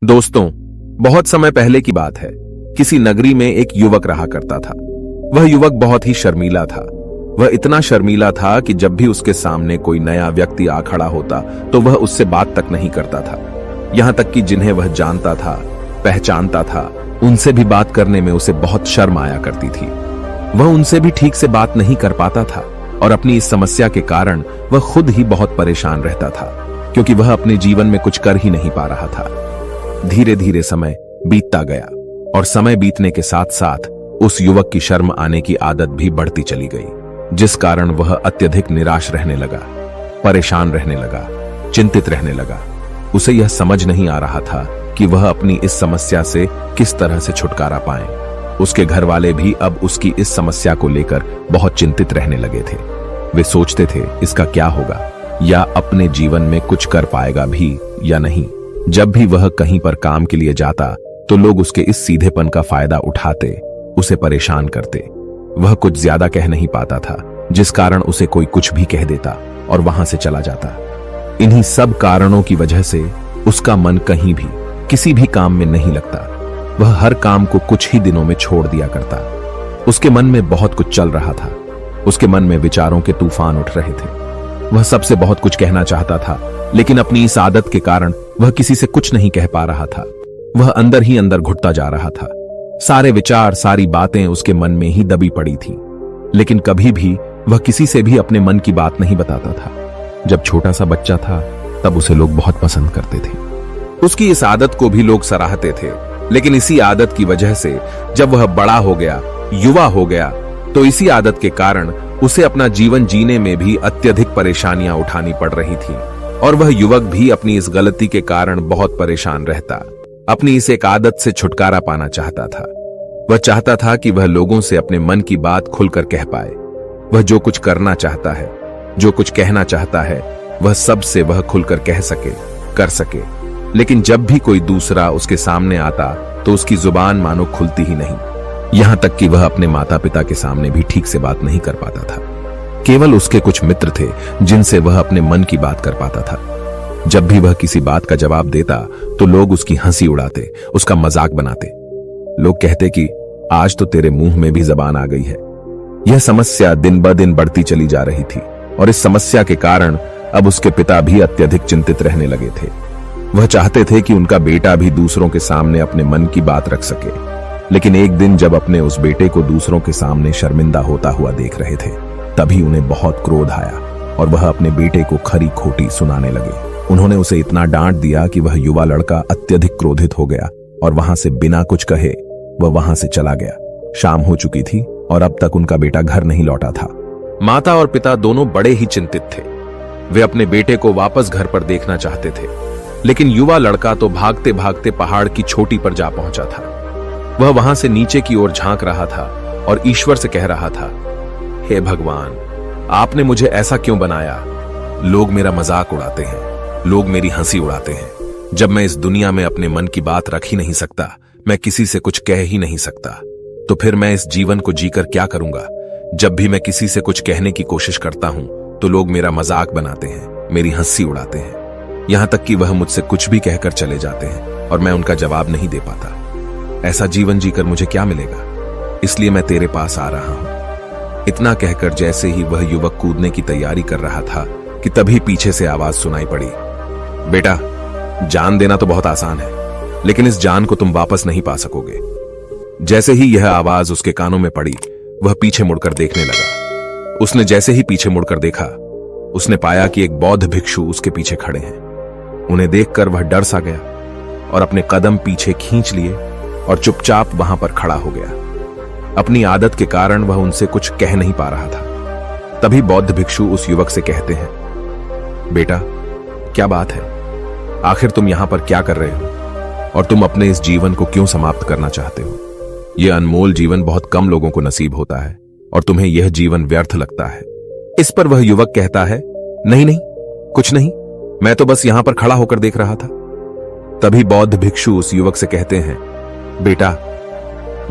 दोस्तों, बहुत समय पहले की बात है। किसी नगरी में एक युवक रहा करता था। वह युवक बहुत ही शर्मीला था। वह इतना शर्मीला था कि जब भी उसके सामने कोई नया व्यक्ति आ खड़ा होता तो वह उससे बात तक नहीं करता था। यहां तक कि जिन्हें वह जानता था, पहचानता था, उनसे भी बात करने में उसे बहुत शर्म आया करती थी। वह उनसे भी ठीक से बात नहीं कर पाता था और अपनी इस समस्या के कारण वह खुद ही बहुत परेशान रहता था, क्योंकि वह अपने जीवन में कुछ कर ही नहीं पा रहा था। धीरे धीरे समय बीतता गया और समय बीतने के साथ साथ उस युवक की शर्म आने की आदत भी बढ़ती चली गई, जिस कारण वह अत्यधिक निराश रहने लगा, परेशान रहने लगा, चिंतित रहने लगा। उसे यह समझ नहीं आ रहा था कि वह अपनी इस समस्या से किस तरह से छुटकारा पाए। उसके घर वाले भी अब उसकी इस समस्या को लेकर बहुत चिंतित रहने लगे थे। वे सोचते थे इसका क्या होगा, या अपने जीवन में कुछ कर पाएगा भी या नहीं। जब भी वह कहीं पर काम के लिए जाता तो लोग उसके इस सीधेपन का फायदा उठाते, उसे परेशान करते। वह कुछ ज्यादा कह नहीं पाता था, जिस कारण उसे कोई कुछ भी कह देता और वहां से चला जाता। इन्हीं सब कारणों की वजह से उसका मन कहीं भी किसी भी काम में नहीं लगता। वह हर काम को कुछ ही दिनों में छोड़ दिया करता। उसके मन में बहुत कुछ चल रहा था। उसके मन में विचारों के तूफान उठ रहे थे। वह सबसे बहुत कुछ कहना चाहता था, लेकिन अपनी इस आदत के कारण वह किसी से कुछ नहीं कह पा रहा था। वह अंदर ही अंदर घुटता जा रहा था। सारे विचार, सारी बातें उसके मन में ही दबी पड़ी थी, लेकिन कभी भी वह किसी से भी अपने मन की बात नहीं बताता था। जब छोटा सा बच्चा था तब उसे लोग बहुत पसंद करते थे। उसकी इस आदत को भी लोग सराहते थे, लेकिन इसी आदत की वजह से जब वह बड़ा हो गया, युवा हो गया, तो इसी आदत के कारण उसे अपना जीवन जीने में भी अत्यधिक परेशानियां उठानी पड़ रही थी। और वह युवक भी अपनी इस गलती के कारण बहुत परेशान रहता। अपनी इस एक आदत से छुटकारा पाना चाहता था। वह चाहता था कि वह लोगों से अपने मन की बात खुलकर कह पाए। वह जो कुछ करना चाहता है, जो कुछ कहना चाहता है, वह सब से वह खुलकर कह सके, कर सके। लेकिन जब भी कोई दूसरा उसके सामने आता तो उसकी जुबान मानो खुलती ही नहीं। यहां तक कि वह अपने माता पिता के सामने भी ठीक से बात नहीं कर पाता था। केवल उसके कुछ मित्र थे जिनसे वह अपने मन की बात कर पाता था। जब भी वह किसी बात का जवाब देता तो लोग उसकी हंसी उड़ाते, उसका मजाक बनाते। लोग कहते कि आज तो तेरे मुंह में भी जबान आ गई है। यह समस्या दिन ब दिन बढ़ती चली जा रही थी और इस समस्या के कारण अब उसके पिता भी अत्यधिक चिंतित रहने लगे थे। वह चाहते थे कि उनका बेटा भी दूसरों के सामने अपने मन की बात रख सके, लेकिन एक दिन जब अपने उस बेटे को दूसरों के सामने शर्मिंदा होता हुआ देख रहे थे, तभी उन्हें बहुत क्रोध आया और वह अपने बेटे को खरी खोटी सुनाने लगे। उन्होंने उसे इतना डांट दिया कि वह युवा लड़का अत्यधिक क्रोधित हो गया और वहां से बिना कुछ कहे वह वहां से चला गया। शाम हो चुकी थी और अब तक उनका बेटा घर नहीं लौटा था। माता और पिता दोनों बड़े ही चिंतित थे। वे अपने बेटे को वापस घर पर देखना चाहते थे, लेकिन युवा लड़का तो भागते भागते पहाड़ की चोटी पर जा पहुंचा था। वह वहां से नीचे की ओर झांक रहा था और ईश्वर से कह रहा था, हे भगवान, आपने मुझे ऐसा क्यों बनाया? लोग मेरा मजाक उड़ाते हैं, लोग मेरी हंसी उड़ाते हैं। जब मैं इस दुनिया में अपने मन की बात रख ही नहीं सकता, मैं किसी से कुछ कह ही नहीं सकता, तो फिर मैं इस जीवन को जीकर क्या करूंगा? जब भी मैं किसी से कुछ कहने की कोशिश करता हूं तो लोग मेरा मजाक बनाते हैं, मेरी हंसी उड़ाते हैं। यहां तक कि वह मुझसे कुछ भी कहकर चले जाते हैं और मैं उनका जवाब नहीं दे पाता। ऐसा जीवन जीकर मुझे क्या मिलेगा? इसलिए मैं तेरे पास आ रहा हूं। इतना कहकर जैसे ही वह युवक कूदने की तैयारी कर रहा था कि तभी पीछे से आवाज सुनाई पड़ी, बेटा, जान देना तो बहुत आसान है, लेकिन इस जान को तुम वापस नहीं पा सकोगे। जैसे ही यह आवाज उसके कानों में पड़ी, वह पीछे मुड़कर देखने लगा। उसने जैसे ही पीछे मुड़कर देखा, उसने पाया कि एक बौद्ध भिक्षु उसके पीछे खड़े हैं। उन्हें देखकर वह डर सा गया और अपने कदम पीछे खींच लिए और चुपचाप वहां पर खड़ा हो गया। अपनी आदत के कारण वह उनसे कुछ कह नहीं पा रहा था। तभी बौद्ध भिक्षु उस युवक से कहते हैं, बेटा, क्या बात है? आखिर तुम यहां पर क्या कर रहे हो और तुम अपने इस जीवन को क्यों समाप्त करना चाहते हो? यह अनमोल जीवन बहुत कम लोगों को नसीब होता है और तुम्हें यह जीवन व्यर्थ लगता है। इस पर वह युवक कहता है, नहीं नहीं, कुछ नहीं, मैं तो बस यहां पर खड़ा होकर देख रहा था। तभी बौद्ध भिक्षु उस युवक से कहते हैं, बेटा,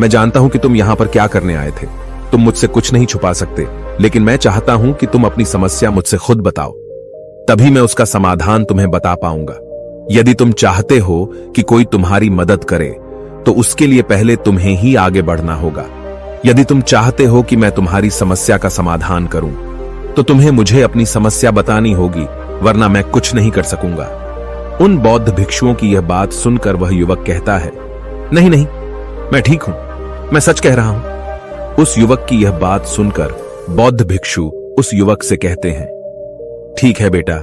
मैं जानता हूं कि तुम यहां पर क्या करने आए थे। तुम मुझसे कुछ नहीं छुपा सकते, लेकिन मैं चाहता हूं कि तुम अपनी समस्या मुझसे खुद बताओ, तभी मैं उसका समाधान तुम्हें बता पाऊंगा। यदि तुम चाहते हो कि कोई तुम्हारी मदद करे तो उसके लिए पहले तुम्हें ही आगे बढ़ना होगा। यदि तुम चाहते हो कि मैं तुम्हारी समस्या का समाधान करूं तो तुम्हें मुझे अपनी समस्या बतानी होगी, वरना मैं कुछ नहीं कर सकूंगा। उन बौद्ध भिक्षुओं की यह बात सुनकर वह युवक कहता है, नहीं नहीं, मैं ठीक हूं, मैं सच कह रहा हूं। उस युवक की यह बात सुनकर बौद्ध भिक्षु उस युवक से कहते हैं, ठीक है बेटा,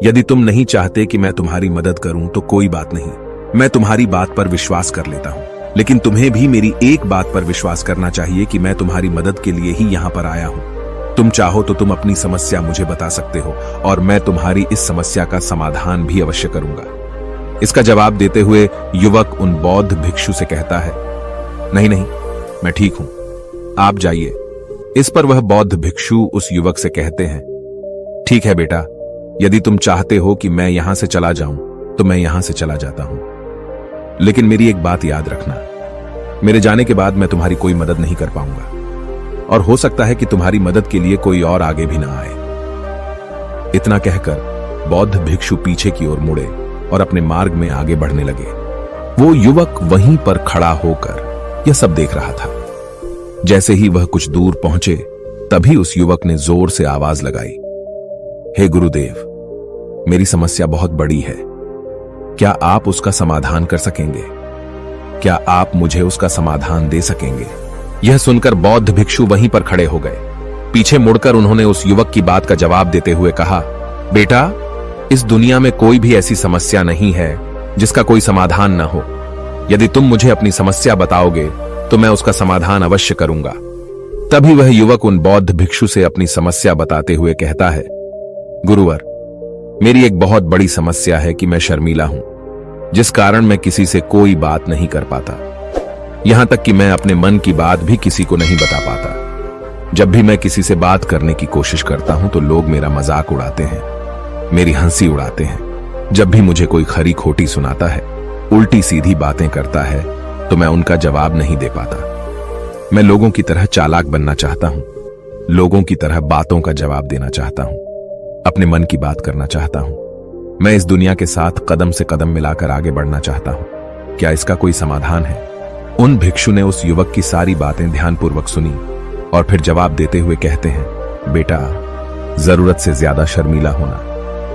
यदि तुम नहीं चाहते कि मैं तुम्हारी मदद करूं तो कोई बात नहीं, मैं तुम्हारी बात पर विश्वास कर लेता हूं। लेकिन तुम्हें भी मेरी एक बात पर विश्वास करना चाहिए कि मैं तुम्हारी मदद के लिए ही यहां पर आया हूं। तुम चाहो तो तुम अपनी समस्या मुझे बता सकते हो और मैं तुम्हारी इस समस्या का समाधान भी अवश्य करूंगा। इसका जवाब देते हुए युवक उन बौद्ध भिक्षु से कहता है, नहीं नहीं, मैं ठीक हूं, आप जाइए। इस पर वह बौद्ध भिक्षु उस युवक से कहते हैं, ठीक है बेटा, यदि तुम चाहते हो कि मैं यहां से चला जाऊं तो मैं यहां से चला जाता हूं, लेकिन मेरी एक बात याद रखना, मेरे जाने के बाद मैं तुम्हारी कोई मदद नहीं कर पाऊंगा और हो सकता है कि तुम्हारी मदद के लिए कोई और आगे भी ना आए। इतना कहकर बौद्ध भिक्षु पीछे की ओर मुड़े और अपने मार्ग में आगे बढ़ने लगे। वो युवक वहीं पर खड़ा होकर यह सब देख रहा था। जैसे ही वह कुछ दूर पहुंचे तभी उस युवक ने जोर से आवाज लगाई, हे गुरुदेव, मेरी समस्या बहुत बड़ी है, क्या आप उसका समाधान कर सकेंगे? क्या आप मुझे उसका समाधान दे सकेंगे? यह सुनकर बौद्ध भिक्षु वहीं पर खड़े हो गए। पीछे मुड़कर उन्होंने उस युवक की बात का जवाब देते हुए कहा, बेटा, इस दुनिया में कोई भी ऐसी समस्या नहीं है जिसका कोई समाधान न हो। यदि तुम मुझे अपनी समस्या बताओगे तो मैं उसका समाधान अवश्य करूंगा। तभी वह युवक उन बौद्ध भिक्षु से अपनी समस्या बताते हुए कहता है, गुरुवर, मेरी एक बहुत बड़ी समस्या है कि मैं शर्मीला हूं, जिस कारण मैं किसी से कोई बात नहीं कर पाता। यहां तक कि मैं अपने मन की बात भी किसी को नहीं बता पाता। जब भी मैं किसी से बात करने की कोशिश करता हूं तो लोग मेरा मजाक उड़ाते हैं, मेरी हंसी उड़ाते हैं। जब भी मुझे कोई खरी खोटी सुनाता है, उल्टी सीधी बातें करता है, तो मैं उनका जवाब नहीं दे पाता। मैं लोगों की तरह चालाक बनना चाहता हूं, लोगों की तरह बातों का जवाब देना चाहता हूं, अपने मन की बात करना चाहता हूं। मैं इस दुनिया के साथ कदम से कदम मिलाकर आगे बढ़ना चाहता हूं। क्या इसका कोई समाधान है? उन भिक्षु ने उस युवक की सारी बातें ध्यानपूर्वक सुनी और फिर जवाब देते हुए कहते हैं, बेटा, जरूरत से ज्यादा शर्मीला होना,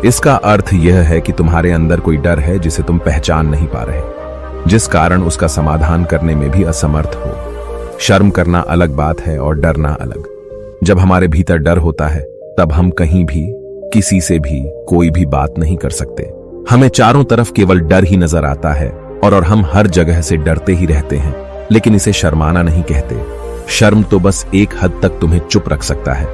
इसका अर्थ यह है कि तुम्हारे अंदर कोई डर है जिसे तुम पहचान नहीं पा रहे, जिस कारण उसका समाधान करने में भी असमर्थ हो। शर्म करना अलग बात है और डरना अलग। जब हमारे भीतर डर होता है तब हम कहीं भी, किसी से भी कोई भी बात नहीं कर सकते। हमें चारों तरफ केवल डर ही नजर आता है और हम हर जगह से डरते ही रहते हैं, लेकिन इसे शर्माना नहीं कहते। शर्म तो बस एक हद तक तुम्हें चुप रख सकता है।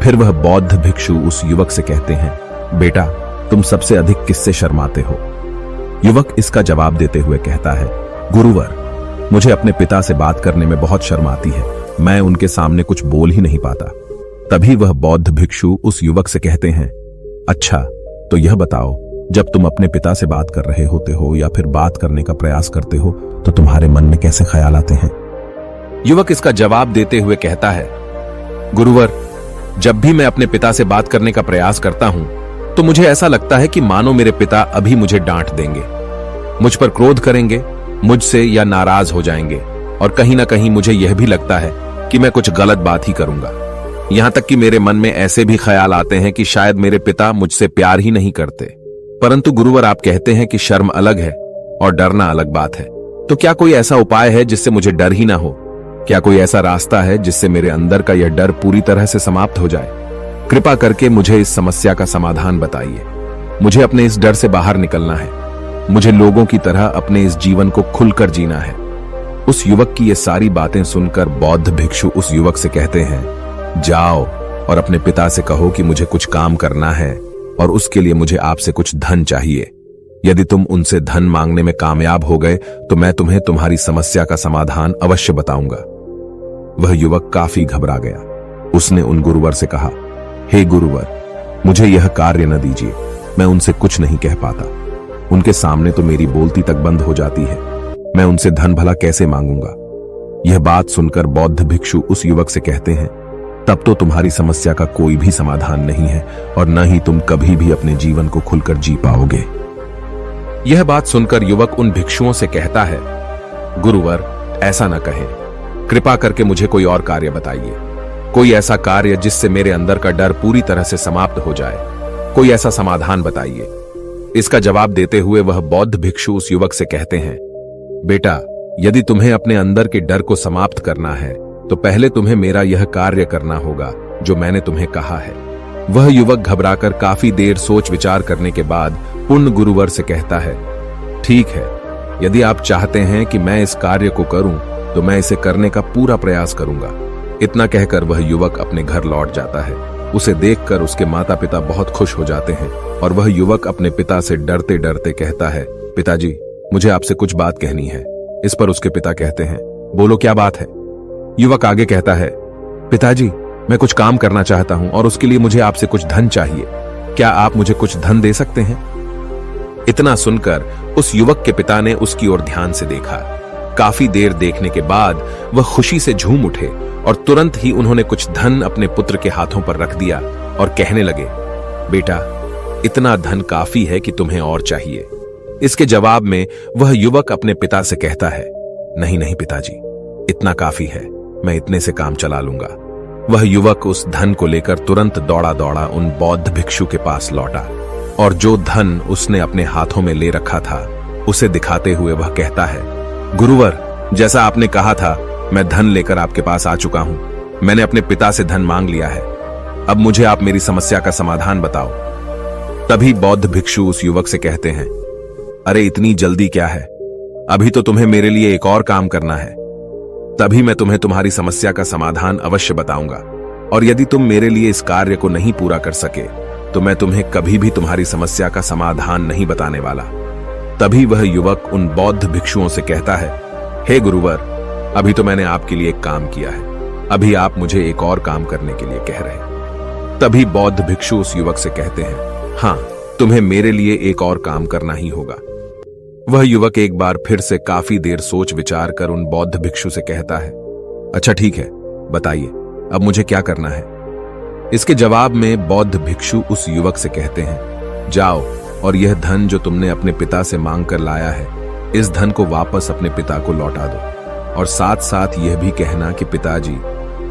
फिर वह बौद्ध भिक्षु उस युवक से कहते हैं, बेटा, तुम सबसे अधिक किससे शर्माते हो? युवक इसका जवाब देते हुए कहता है, गुरुवर, मुझे अपने पिता से बात करने में बहुत शर्म आती है, मैं उनके सामने कुछ बोल ही नहीं पाता। तभी वह बौद्ध भिक्षु उस युवक से कहते हैं, अच्छा, तो यह बताओ, जब तुम अपने पिता से बात कर रहे होते हो या फिर बात करने का प्रयास करते हो तो तुम्हारे मन में कैसे ख्याल आते हैं? युवक इसका जवाब देते हुए कहता है, गुरुवर, जब भी मैं अपने पिता से बात करने का प्रयास करता हूं तो मुझे ऐसा लगता है कि मानो मेरे पिता अभी मुझे डांट देंगे, मुझ पर क्रोध करेंगे, मुझसे या नाराज हो जाएंगे, और कहीं ना कहीं मुझे यह भी लगता है कि मैं कुछ गलत बात ही करूंगा। यहां तक कि मेरे मन में ऐसे भी ख्याल आते हैं कि शायद मेरे पिता मुझसे प्यार ही नहीं करते। परंतु गुरुवर, आप कहते हैं कि शर्म अलग है और डरना अलग बात है, तो क्या कोई ऐसा उपाय है जिससे मुझे डर ही ना हो? क्या कोई ऐसा रास्ता है जिससे मेरे अंदर का यह डर पूरी तरह से समाप्त हो जाए? कृपा करके मुझे इस समस्या का समाधान बताइए। मुझे अपने इस डर से बाहर निकलना है। मुझे लोगों की तरह अपने इस जीवन को खुलकर जीना है। उस युवक की ये सारी बातें सुनकर बौद्ध भिक्षु उस युवक से कहते हैं, जाओ और अपने पिता से कहो कि मुझे कुछ काम करना है और उसके लिए मुझे आपसे कुछ धन चाहिए। यदि तुम उनसे धन मांगने में कामयाब हो गए तो मैं तुम्हें तुम्हारी समस्या का समाधान अवश्य बताऊंगा। वह युवक काफी घबरा गया। उसने उन गुरुवर से कहा, हे गुरुवर, मुझे यह कार्य न दीजिए, मैं उनसे कुछ नहीं कह पाता। उनके सामने तो मेरी बोलती तक बंद हो जाती है, मैं उनसे धन भला कैसे मांगूंगा? यह बात सुनकर बौद्ध भिक्षु उस युवक से कहते हैं, तब तो तुम्हारी समस्या का कोई भी समाधान नहीं है और न ही तुम कभी भी अपने जीवन को खुलकर जी पाओगे। यह बात सुनकर युवक उन भिक्षुओं से कहता है, गुरुवर, ऐसा न कहें, कृपा करके मुझे कोई और कार्य बताइए, कोई ऐसा कार्य जिससे मेरे अंदर का डर पूरी तरह से समाप्त हो जाए, कोई ऐसा समाधान बताइए। इसका जवाब देते हुए वह बौद्ध भिक्षु उस युवक से कहते हैं, बेटा, यदि तुम्हें अपने अंदर के डर को समाप्त करना है तो पहले तुम्हें मेरा यह कार्य करना होगा जो मैंने तुम्हें कहा है। वह युवक घबराकर काफी देर सोच विचार करने के बाद पूर्ण गुरुवर से कहता है, ठीक है, यदि आप चाहते हैं कि मैं इस कार्य को करूं तो मैं इसे करने का पूरा प्रयास करूंगा। इतना कहकर वह युवक अपने घर लौट जाता है। उसे देखकर उसके माता पिता बहुत खुश हो जाते हैं और वह युवक अपने पिता से डरते डरते कहता है, पिताजी, मुझे आपसे कुछ बात कहनी है। इस पर उसके पिता कहते हैं, बोलो, क्या बात है? युवक आगे कहता है, पिताजी, मैं कुछ काम करना चाहता हूं और उसके लिए मुझे आपसे कुछ धन चाहिए। क्या आप मुझे कुछ धन दे सकते हैं? इतना सुनकर उस युवक के पिता ने उसकी ओर ध्यान से देखा। काफी देर देखने के बाद वह खुशी से झूम उठे और तुरंत ही उन्होंने कुछ धन अपने पुत्र के हाथों पर रख दिया और कहने लगे, बेटा, इतना धन काफी है कि तुम्हें और चाहिए। इसके जवाब में वह युवक अपने पिता से कहता है, नहीं नहीं पिताजी, इतना काफी है, मैं इतने से काम चला लूंगा। वह युवक उस धन को लेकर तुरंत दौड़ा दौड़ा उन बौद्ध भिक्षु के पास लौटा और जो धन उसने अपने हाथों में ले रखा था उसे दिखाते हुए वह कहता है, गुरुवर, जैसा आपने कहा था, मैं धन लेकर आपके पास आ चुका हूं। मैंने अपने पिता से धन मांग लिया है। अब मुझे आप मेरी समस्या का समाधान बताओ। तभी बौद्ध भिक्षु उस युवक से कहते हैं, अरे इतनी जल्दी क्या है, अभी तो तुम्हें मेरे लिए एक और काम करना है, तभी मैं तुम्हें तुम्हारी समस्या का समाधान अवश्य बताऊंगा। और यदि तुम मेरे लिए इस कार्य को नहीं पूरा कर सके तो मैं तुम्हें कभी भी तुम्हारी समस्या का समाधान नहीं बताने वाला। तभी वह युवक उन बौद्ध भिक्षुओं से कहता है, हे गुरुवर, अभी तो मैंने आपके लिए एक काम किया है, अभी आप मुझे एक और काम करने के लिए कह रहे हैं। तभी बौद्ध भिक्षु उस युवक से कहते हैं, हाँ, तुम्हें मेरे लिए एक और काम करना ही होगा। वह युवक एक बार फिर से काफी देर सोच विचार कर उन बौद्ध भिक्षु से कहता है, अच्छा ठीक है, बताइए, अब मुझे क्या करना है? इसके जवाब में बौद्ध भिक्षु उस युवक से कहते हैं, जाओ और यह धन जो तुमने अपने पिता से मांग कर लाया है, इस धन को वापस अपने पिता को लौटा दो और साथ साथ यह भी कहना कि पिताजी,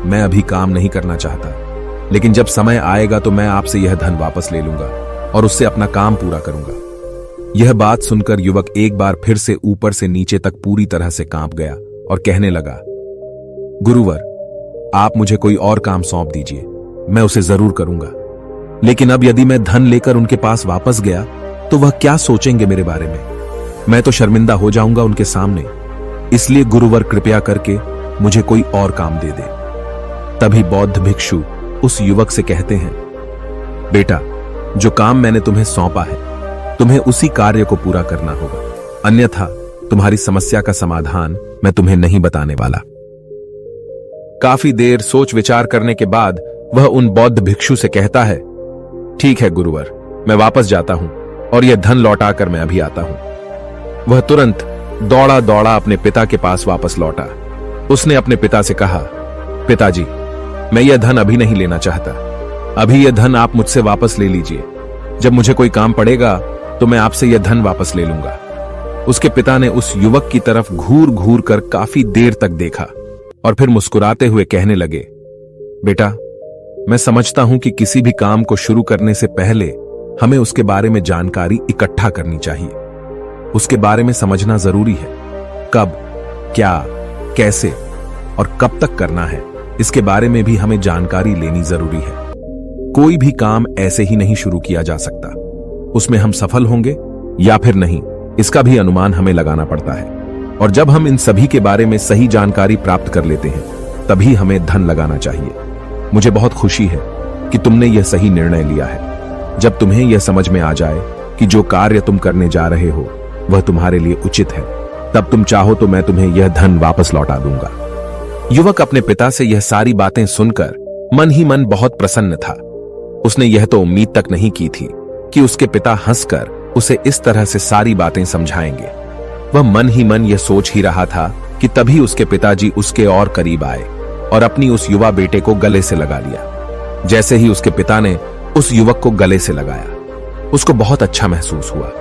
मैं अभी काम नहीं करना चाहता, लेकिन जब समय आएगा तो मैं आपसे यह धन वापस ले लूंगा और उससे अपना काम पूरा करूंगा। यह बात सुनकर युवक एक बार फिर से ऊपर से नीचे तक पूरी तरह से कांप गया और कहने लगा, गुरुवर, आप मुझे कोई और काम सौंप दीजिए, मैं उसे जरूर करूंगा। लेकिन अब यदि मैं धन लेकर उनके पास वापस गया तो वह क्या सोचेंगे मेरे बारे में? मैं तो शर्मिंदा हो जाऊंगा उनके सामने। इसलिए गुरुवर, कृपया करके मुझे कोई और काम दे दे। तभी बौद्ध भिक्षु उस युवक से कहते हैं, बेटा, जो काम मैंने तुम्हें सौंपा है, तुम्हें उसी कार्य को पूरा करना होगा, अन्यथा तुम्हारी समस्या का समाधान मैं तुम्हें नहीं बताने वाला। काफी देर सोच विचार करने के बाद वह उन बौद्ध भिक्षु से कहता है, ठीक है गुरुवर, मैं वापस जाता हूं और यह धन लौटाकर मैं अभी आता हूं। वह तुरंत दौड़ा दौड़ा अपने पिता के पास वापस लौटा। उसने अपने पिता से कहा, पिताजी, मैं यह धन अभी नहीं लेना चाहता, अभी यह धन आप मुझसे वापस ले लीजिए। जब मुझे कोई काम पड़ेगा तो मैं आपसे यह धन वापस ले लूंगा। उसके पिता ने उस युवक की तरफ घूर घूर कर काफी देर तक देखा और फिर मुस्कुराते हुए कहने लगे, बेटा, मैं समझता हूं कि किसी भी काम को शुरू करने से पहले हमें उसके बारे में जानकारी इकट्ठा करनी चाहिए। उसके बारे में समझना जरूरी है। कब, क्या, कैसे और कब तक करना है, इसके बारे में भी हमें जानकारी लेनी जरूरी है। कोई भी काम ऐसे ही नहीं शुरू किया जा सकता। उसमें हम सफल होंगे या फिर नहीं, इसका भी अनुमान हमें लगाना पड़ता है। और जब हम इन सभी के बारे में सही जानकारी प्राप्त कर लेते हैं तभी हमें धन लगाना चाहिए। मुझे बहुत खुशी है कि तुमने यह सही निर्णय लिया है। जब तुम्हें यह समझ में आ जाए कि जो कार्य तुम करने जा रहे हो वह तुम्हारे लिए उचित है, तब तुम चाहो तो मैं तुम्हें यह धन वापस लौटा दूंगा। युवक अपने पिता से यह सारी बातें सुनकर मन ही मन बहुत प्रसन्न था। उसने यह तो उम्मीद तक नहीं की थी कि उसके पिता हंसकर उसे इस तरह से सारी बातें समझाएंगे। वह मन ही मन यह सोच ही रहा था कि तभी उसके पिताजी उसके और करीब आए और अपनी उस युवा बेटे को गले से लगा लिया। जैसे ही उसके पिता ने उस युवक को गले से लगाया, उसको बहुत अच्छा महसूस हुआ।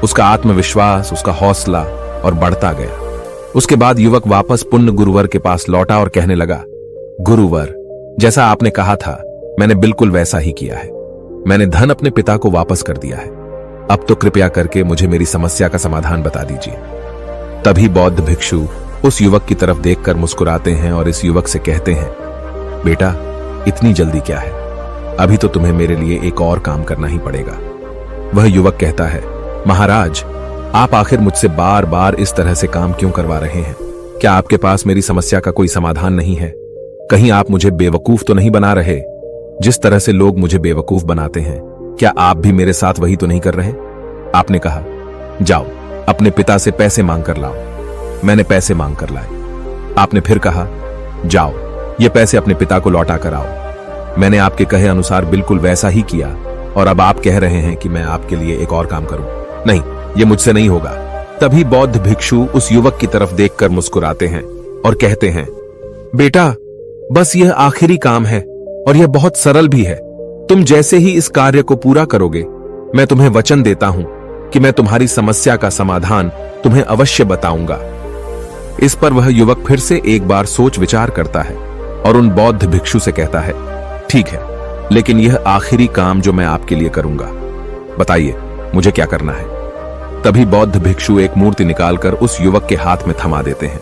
उसका आत्मविश्वास, उसका हौसला और बढ़ता गया। उसके बाद युवक वापस पुण्य गुरुवर के पास लौटा और कहने लगा, गुरुवर, जैसा आपने कहा था मैंने बिल्कुल वैसा ही किया है। मैंने धन अपने पिता को वापस कर दिया है। अब तो कृपया करके मुझे मेरी समस्या का समाधान बता दीजिए। तभी बौद्ध भिक्षु उस युवक की तरफ देखकर मुस्कुराते हैं और इस युवक से कहते हैं, बेटा, इतनी जल्दी क्या है? अभी तो तुम्हें मेरे लिए एक और काम करना ही पड़ेगा। वह युवक कहता है, महाराज, आप आखिर मुझसे बार बार इस तरह से काम क्यों करवा रहे हैं? क्या आपके पास मेरी समस्या का कोई समाधान नहीं है? कहीं आप मुझे बेवकूफ तो नहीं बना रहे? जिस तरह से लोग मुझे बेवकूफ बनाते हैं, क्या आप भी मेरे साथ वही तो नहीं कर रहे? आपने कहा, जाओ अपने पिता से पैसे मांग कर लाओ। मैंने पैसे मांग कर लाए। आपने फिर कहा, जाओ ये पैसे अपने पिता को लौटा कर आओ। मैंने आपके कहे अनुसार बिल्कुल वैसा ही किया और अब आप कह रहे हैं कि मैं आपके लिए एक और काम करूं। नहीं, ये मुझसे नहीं होगा। तभी बौद्ध भिक्षु उस युवक की तरफ देखकर मुस्कुराते हैं और कहते हैं, बेटा, बस यह आखिरी काम है और यह बहुत सरल भी है। तुम जैसे ही इस कार्य को पूरा करोगे, मैं तुम्हें वचन देता हूं कि मैं तुम्हारी समस्या का समाधान तुम्हें अवश्य बताऊंगा। इस पर वह युवक फिर से एक बार सोच विचार करता है और उन बौद्ध भिक्षु से कहता है, ठीक है, लेकिन यह आखिरी काम जो मैं आपके लिए करूंगा, बताइए मुझे क्या करना है? तभी बौद्ध भिक्षु एक मूर्ति निकालकर उस युवक के हाथ में थमा देते हैं।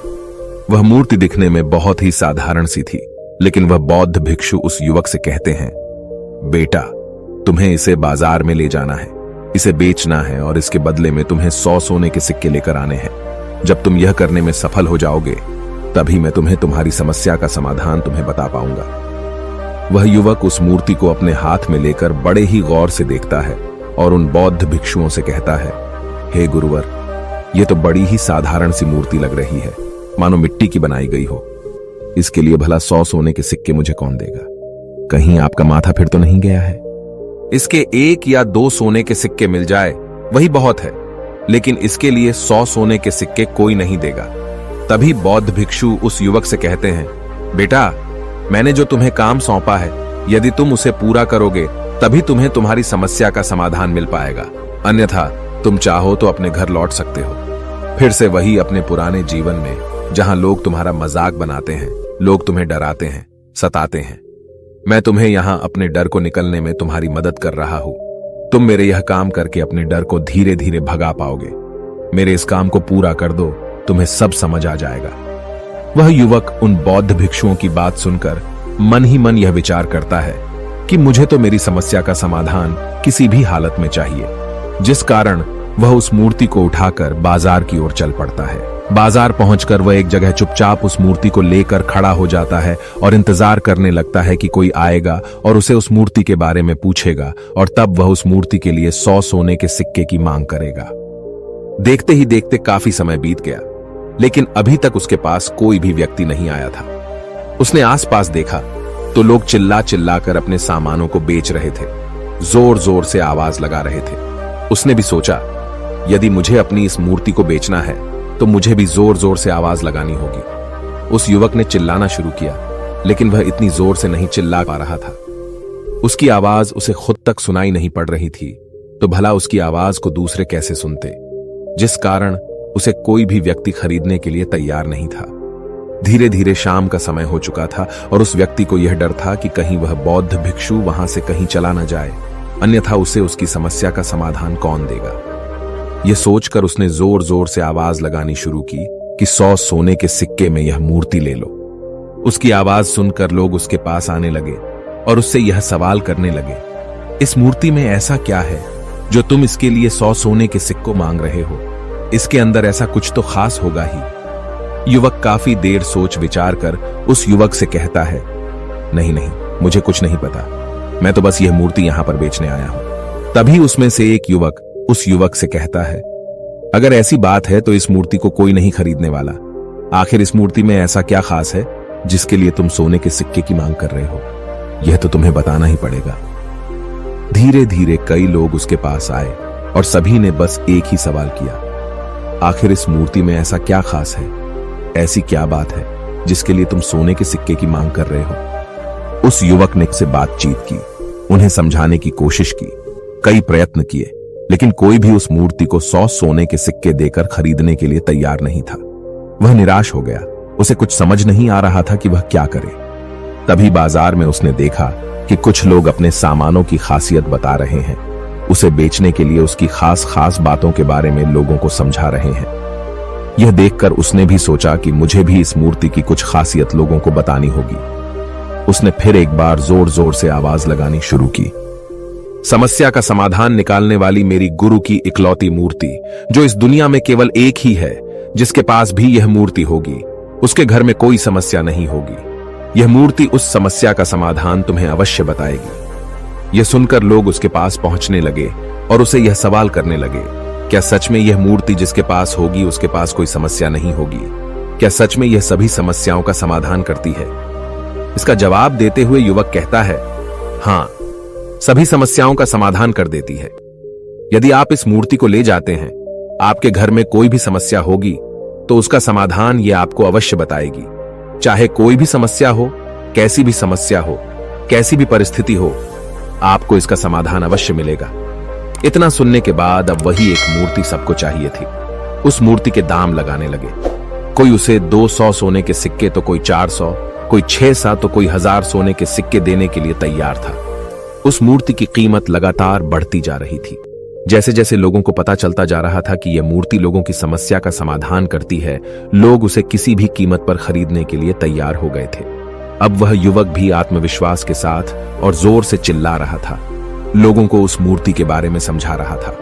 वह मूर्ति दिखने में बहुत ही साधारण सी थी, लेकिन वह बौद्ध भिक्षु उस युवक से कहते हैं, बेटा, तुम्हें इसे बाजार में ले जाना है, इसे बेचना है और इसके बदले में तुम्हें 100 सोने के सिक्के लेकर आने हैं। जब तुम यह करने में सफल हो जाओगे, तभी मैं तुम्हें तुम्हारी समस्या का समाधान तुम्हें बता पाऊंगा। वह युवक उस मूर्ति को अपने हाथ में लेकर बड़े ही गौर से देखता है और उन बौद्ध भिक्षुओं से कहता है, हे गुरुवर, यह तो बड़ी ही साधारण सी मूर्ति लग रही है, मानो मिट्टी की बनाई गई हो। इसके लिए भला 100 सोने के सिक्के मुझे कौन देगा? कहीं आपका माथा फिर तो नहीं गया है? इसके 1 या 2 सोने के सिक्के मिल जाए वही बहुत है, लेकिन इसके लिए 100 सोने के सिक्के कोई नहीं देगा। तभी बौद्ध भिक्षु उस युवक से कहते हैं, बेटा, मैंने जो तुम्हें काम सौंपा है, यदि तुम उसे पूरा करोगे तभी तुम्हें तुम्हारी समस्या का समाधान मिल पाएगा, अन्यथा तुम चाहो तो अपने घर लौट सकते हो। फिर से वही अपने पुराने जीवन में, जहां लोग तुम्हारा मजाक बनाते हैं, लोग तुम्हें डराते हैं, सताते हैं। मैं तुम्हें यहां अपने डर को निकलने में तुम्हारी मदद कर रहा हूं। तुम मेरे यह काम करके अपने डर को धीरे धीरे भगा पाओगे। मेरे इस काम को पूरा कर दो, तुम्हें सब समझ आ जाएगा। वह युवक उन बौद्ध भिक्षुओं की बात सुनकर मन ही मन यह विचार करता है कि मुझे तो मेरी समस्या का समाधान किसी भी हालत में चाहिए, जिस कारण वह उस मूर्ति को उठाकर बाजार की ओर चल पड़ता है। बाजार पहुंचकर वह एक जगह चुपचाप उस मूर्ति को लेकर खड़ा हो जाता है और इंतजार करने लगता है कि कोई आएगा और उसे उस मूर्ति के बारे में पूछेगा और तब वह उस मूर्ति के लिए 100 सोने के सिक्के की मांग करेगा। देखते ही देखते काफी समय बीत गया, लेकिन अभी तक उसके पास कोई भी व्यक्ति नहीं आया था। उसने आसपास देखा तो लोग चिल्ला चिल्ला कर अपने सामानों को बेच रहे थे, जोर जोर से आवाज लगा रहे थे। उसने भी सोचा, यदि मुझे अपनी इस मूर्ति को बेचना है तो मुझे भी जोर जोर से आवाज लगानी होगी। उस युवक ने चिल्लाना शुरू किया, लेकिन वह इतनी जोर से नहीं चिल्ला पा रहा था। उसकी आवाज उसे खुद तक सुनाई नहीं पड़ रही थी, तो भला उसकी आवाज को दूसरे कैसे सुनते, जिस कारण उसे कोई भी व्यक्ति खरीदने के लिए तैयार नहीं था। धीरे धीरे शाम का समय हो चुका था और उस व्यक्ति को यह डर था कि कहीं वह बौद्ध भिक्षु वहां से कहीं चला न जाए, अन्यथा उसे उसकी समस्या का समाधान कौन देगा। यह सोचकर उसने जोर जोर से आवाज लगानी शुरू की कि 100 सोने के सिक्के में यह मूर्ति ले लो। उसकी आवाज सुनकर लोग उसके पास आने लगे और उससे यह सवाल करने लगे, इस मूर्ति में ऐसा क्या है जो तुम इसके लिए 100 सोने के सिक्कों मांग रहे हो? इसके अंदर ऐसा कुछ तो खास होगा ही। युवक काफी देर सोच विचार कर उस युवक से कहता है, नहीं नहीं, मुझे कुछ नहीं पता, मैं तो बस यह मूर्ति यहां पर बेचने आया हूं। तभी उसमें से एक युवक उस युवक से कहता है, अगर ऐसी बात है तो इस मूर्ति को कोई नहीं खरीदने वाला। आखिर इस मूर्ति में ऐसा क्या खास है जिसके लिए तुम सोने के सिक्के की मांग कर रहे हो? यह तो तुम्हें बताना ही पड़ेगा। धीरे धीरे कई लोग उसके पास आए और सभी ने बस एक ही सवाल किया, आखिर इस मूर्ति में ऐसा क्या खास है, ऐसी क्या बात है जिसके लिए तुम सोने के सिक्के की मांग कर रहे हो? उस युवक ने से बातचीत की, उन्हें समझाने की कोशिश की, कई प्रयत्न किए, लेकिन कोई भी उस मूर्ति को 100 सोने के सिक्के देकर खरीदने के लिए तैयार नहीं था। वह निराश हो गया। उसे कुछ समझ नहीं आ रहा था कि वह क्या करे। तभी बाजार में उसने देखा कि कुछ लोग अपने सामानों की खासियत बता रहे हैं। उसे बेचने के लिए उसकी खास खास बातों के बारे में लोगों को समझा रहे हैं। यह देखकर उसने भी सोचा कि मुझे भी इस मूर्ति की कुछ खासियत लोगों को बतानी होगी। उसने फिर एक बार जोर जोर से आवाज लगानी शुरू की। समस्या का समाधान निकालने वाली मेरी गुरु की इकलौती मूर्ति, जो इस दुनिया में केवल एक ही है जिसके पास भी यह मूर्ति होगी, उसके घर में कोई समस्या नहीं होगी। यह मूर्ति उस समस्या का समाधान तुम्हें अवश्य बताएगी। यह सुनकर लोग उसके पास पहुंचने लगे और उसे यह सवाल करने लगे, क्या सच में यह मूर्ति जिसके पास होगी उसके पास कोई समस्या नहीं होगी? क्या सच में यह सभी समस्याओं का समाधान करती है? इसका जवाब देते हुए युवक कहता है, हां, सभी समस्याओं का समाधान कर देती है। यदि आप इस मूर्ति को ले जाते हैं, आपके घर में कोई भी समस्या होगी तो उसका समाधान यह आपको अवश्य बताएगी। चाहे कोई भी समस्या हो, कैसी भी समस्या हो, कैसी भी परिस्थिति हो, आपको इसका समाधान अवश्य मिलेगा। इतना सुनने के बाद अब वही एक मूर्ति सबको चाहिए थी। उस मूर्ति के दाम लगाने लगे। कोई उसे 200 सोने के सिक्के तो कोई 400, कोई 600 तो कोई 1000 सोने के सिक्के देने के लिए तैयार था। उस मूर्ति की कीमत लगातार बढ़ती जा रही थी। जैसे जैसे लोगों को पता चलता जा रहा था कि यह मूर्ति लोगों की समस्या का समाधान करती है, लोग उसे किसी भी कीमत पर खरीदने के लिए तैयार हो गए थे। अब वह युवक भी आत्मविश्वास के साथ और जोर से चिल्ला रहा था, लोगों को उस मूर्ति के बारे में समझा रहा था,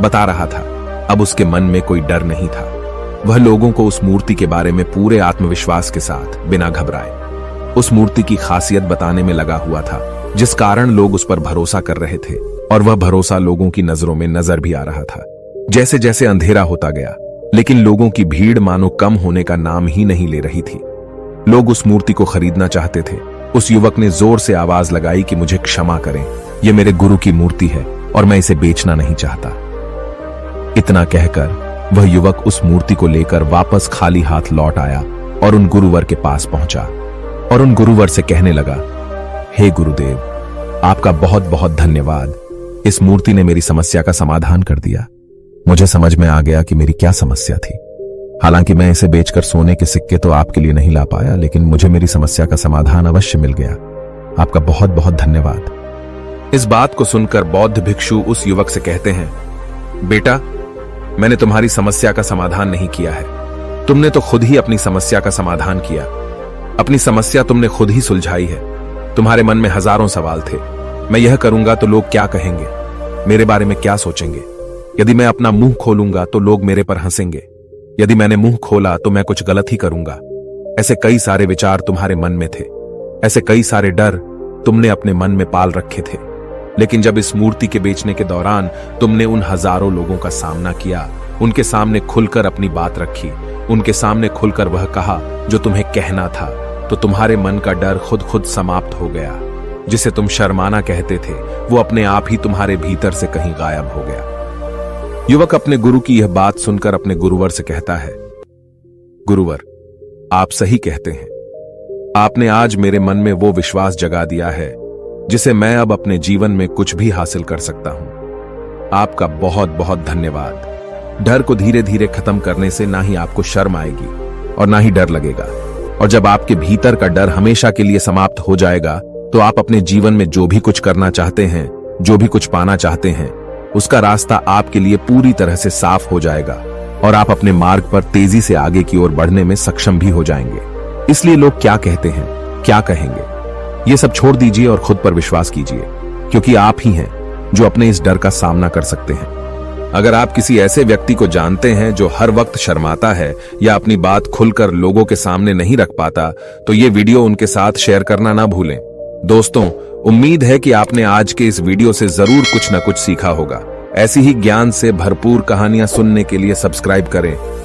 बता रहा था। अब उसके मन में कोई डर नहीं था। वह लोगों को उस मूर्ति के बारे में पूरे आत्मविश्वास के साथ, बिना घबराए, उस मूर्ति की खासियत बताने में लगा हुआ था, जिस कारण लोग उस पर भरोसा कर रहे थे। और वह भरोसा लोगों की नजरों में नजर भी आ रहा था। जैसे जैसे अंधेरा होता गया, लेकिन लोगों की भीड़ मानो कम होने का नाम ही नहीं ले रही थी। लोग उस मूर्ति को खरीदना चाहते थे। उस युवक ने जोर से आवाज लगाई कि मुझे क्षमा करें, यह मेरे गुरु की मूर्ति है और मैं इसे बेचना नहीं चाहता। इतना कहकर वह युवक उस मूर्ति को लेकर वापस खाली हाथ लौट आया और उन गुरुवर के पास पहुंचा और उन गुरुवर से कहने लगा, हे गुरुदेव, आपका बहुत बहुत धन्यवाद। इस मूर्ति ने मेरी समस्या का समाधान कर दिया। मुझे समझ में आ गया कि मेरी क्या समस्या थी। हालांकि मैं इसे बेचकर सोने के सिक्के तो आपके लिए नहीं ला पाया, लेकिन मुझे मेरी समस्या का समाधान अवश्य मिल गया। आपका बहुत बहुत धन्यवाद। इस बात को सुनकर बौद्ध भिक्षु उस युवक से कहते हैं, बेटा, मैंने तुम्हारी समस्या का समाधान नहीं किया है। तुमने तो खुद ही अपनी समस्या का समाधान किया। अपनी समस्या तुमने खुद ही सुलझाई है। तुम्हारे मन में हजारों सवाल थे। मैं यह करूंगा तो लोग क्या कहेंगे, मेरे बारे में क्या सोचेंगे? यदि मैं अपना मुंह खोलूंगा तो लोग मेरे पर हंसेंगे। यदि मैंने मुंह खोला तो मैं कुछ गलत ही करूंगा। ऐसे कई सारे विचार तुम्हारे मन में थे। ऐसे कई सारे डर तुमने अपने मन में पाल रखे थे। लेकिन जब इस मूर्ति के बेचने के दौरान तुमने उन हजारों लोगों का सामना किया, उनके सामने खुलकर अपनी बात रखी, उनके सामने खुलकर वह कहा जो तुम्हें कहना था, तो तुम्हारे मन का डर खुद समाप्त हो गया। जिसे तुम शर्माना कहते थे, वो अपने आप ही तुम्हारे भीतर से कहीं गायब हो गया। युवक अपने गुरु की यह बात सुनकर अपने गुरुवर से कहता है, गुरुवर, आप सही कहते हैं। आपने आज मेरे मन में वो विश्वास जगा दिया है जिसे मैं अब अपने जीवन में कुछ भी हासिल कर सकता हूं। आपका बहुत बहुत धन्यवाद। डर को धीरे धीरे खत्म करने से ना ही आपको शर्म आएगी और ना ही डर लगेगा। और जब आपके भीतर का डर हमेशा के लिए समाप्त हो जाएगा, तो आप अपने जीवन में जो भी कुछ करना चाहते हैं, जो भी कुछ पाना चाहते हैं, उसका रास्ता आपके लिए पूरी तरह से साफ हो जाएगा और आप अपने मार्ग पर तेजी से आगे की ओर बढ़ने में सक्षम भी हो जाएंगे। इसलिए लोग क्या कहते हैं, क्या कहेंगे, ये सब छोड़ दीजिए और खुद पर विश्वास कीजिए, क्योंकि आप ही हैं जो अपने इस डर का सामना कर सकते हैं। अगर आप किसी ऐसे व्यक्ति को जानते हैं जो हर वक्त शर्माता है या अपनी बात खुलकर लोगों के सामने नहीं रख पाता, तो ये वीडियो उनके साथ शेयर करना ना भूलें। दोस्तों, उम्मीद है कि आपने आज के इस वीडियो से जरूर कुछ न कुछ सीखा होगा। ऐसी ही ज्ञान से भरपूर कहानियां सुनने के लिए सब्सक्राइब करें